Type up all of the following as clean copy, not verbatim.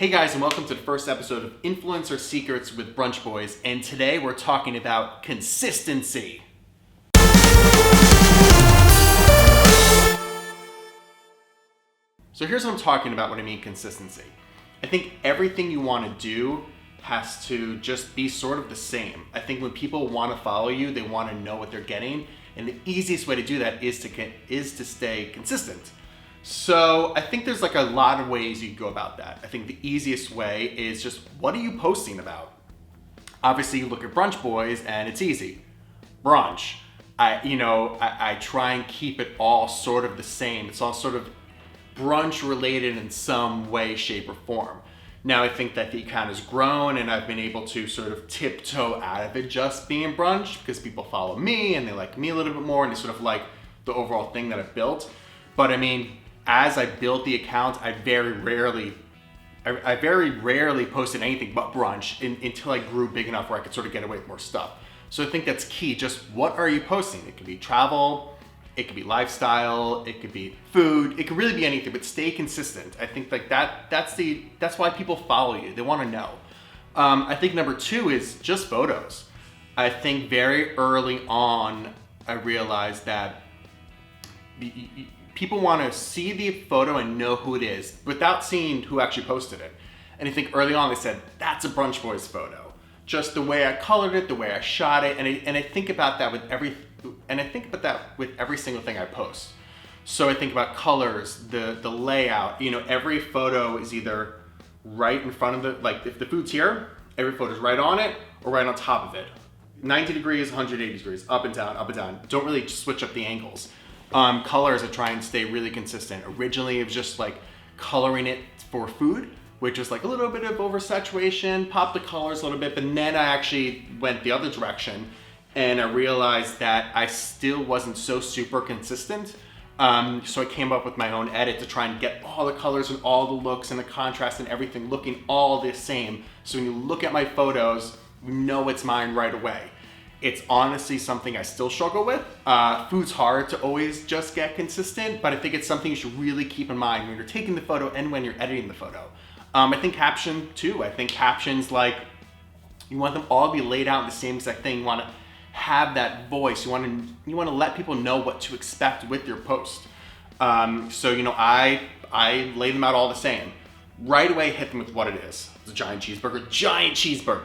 Hey guys, and welcome to the first episode of Influencer Secrets with Brunch Boys, and today we're talking about consistency. So here's what I'm talking about when I mean consistency. I think everything you want to do has to just be sort of the same. I think when people want to follow you, they want to know what they're getting, and the easiest way to do that is to stay consistent. So I think there's like a lot of ways you can go about that. I think the easiest way is just, what are you posting about? Obviously you look at Brunch Boys and it's easy. Brunch. I try and keep it all sort of the same. It's all sort of brunch related in some way, shape, or form. Now I think that the account has grown and I've been able to sort of tiptoe out of it just being brunch because people follow me and they like me a little bit more and they sort of like the overall thing that I've built. But I mean, as I built the account, I very rarely posted anything but brunch until I grew big enough where I could sort of get away with more stuff. So I think that's key. Just what are you posting? It could be travel, it could be lifestyle, it could be food, it could really be anything, but stay consistent. I think like that's why people follow you. They want to know. I think number two is just photos. I think very early on, I realized that people want to see the photo and know who it is without seeing who actually posted it. And I think early on they said, that's a Brunch Boys photo. Just the way I colored it, the way I shot it, and I think about that with every single thing I post. So I think about colors, the layout, every photo is either right in front of like if the food's here, every photo is right on it or right on top of it. 90 degrees, 180 degrees, up and down, up and down. Don't really switch up the angles. Colors, I try and stay really consistent. Originally, it was just like coloring it for food, which was like a little bit of oversaturation, pop the colors a little bit, but then I actually went the other direction and I realized that I still wasn't so super consistent. So I came up with my own edit to try and get all the colors and all the looks and the contrast and everything looking all the same. So when you look at my photos, you know it's mine right away. It's honestly something I still struggle with. Food's hard to always just get consistent, but I think it's something you should really keep in mind when you're taking the photo and when you're editing the photo. I think caption too. I think captions, like, you want them all to be laid out in the same exact thing. You want to have that voice. You want to let people know what to expect with your post. So I lay them out all the same. Right away, hit them with what it is. It's a giant cheeseburger.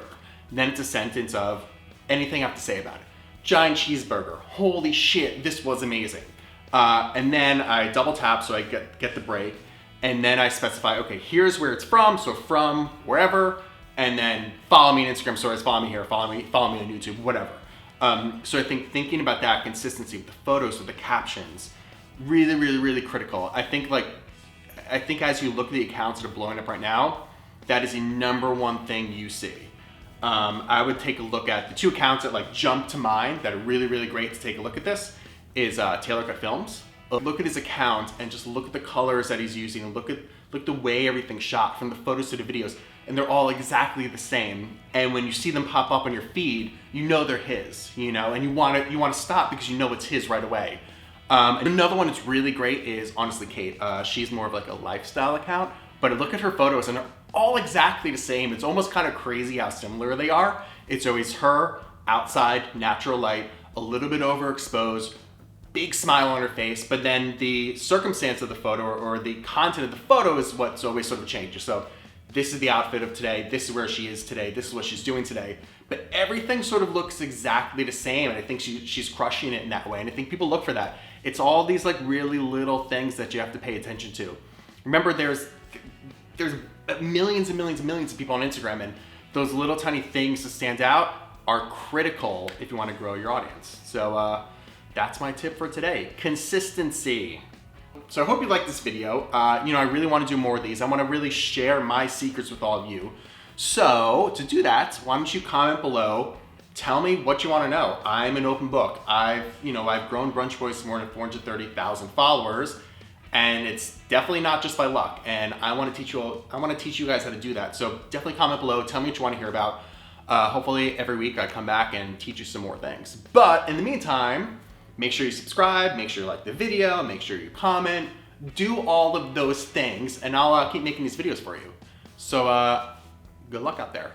Then it's a sentence of anything I have to say about it. Giant cheeseburger, holy shit, this was amazing. And then I double tap so I get the break. And then I specify, okay, here's where it's from. So from wherever, and then follow me on Instagram stories, follow me here, follow me on YouTube, whatever. So I think thinking about that consistency with the photos, with the captions, really, really, really critical. I think as you look at the accounts that are blowing up right now, that is the number one thing you see. I would take a look at the two accounts that like jump to mind that are really, really great to take a look at this is Taylor Cut Films. Look at his account and just look at the colors that he's using and look at the way everything's shot from the photos to the videos, and they're all exactly the same. And when you see them pop up on your feed, you know they're his, and you want to stop because you know it's his right away. And another one that's really great is honestly Kate. She's more of like a lifestyle account, but look at her photos and they're all exactly the same. It's almost kind of crazy how similar they are. It's always her, outside, natural light, a little bit overexposed, big smile on her face, but then the circumstance of the photo or the content of the photo is what's always sort of changes. So this is the outfit of today, this is where she is today, this is what she's doing today. But everything sort of looks exactly the same, and I think she's crushing it in that way, and I think people look for that. It's all these like really little things that you have to pay attention to. Remember, there's millions and millions and millions of people on Instagram, and those little tiny things to stand out are critical if you want to grow your audience. So that's my tip for today, consistency. So I hope you liked this video. I really want to do more of these. I want to really share my secrets with all of you. So to do that, why don't you comment below, tell me what you want to know. I'm an open book. I've grown Brunch Boys to more than 430,000 followers, and it's definitely not just by luck. And I want to teach you guys how to do that. So definitely comment below, tell me what you want to hear about. Hopefully every week I come back and teach you some more things. But in the meantime, make sure you subscribe, make sure you like the video, make sure you comment, do all of those things, and I'll keep making these videos for you. So good luck out there.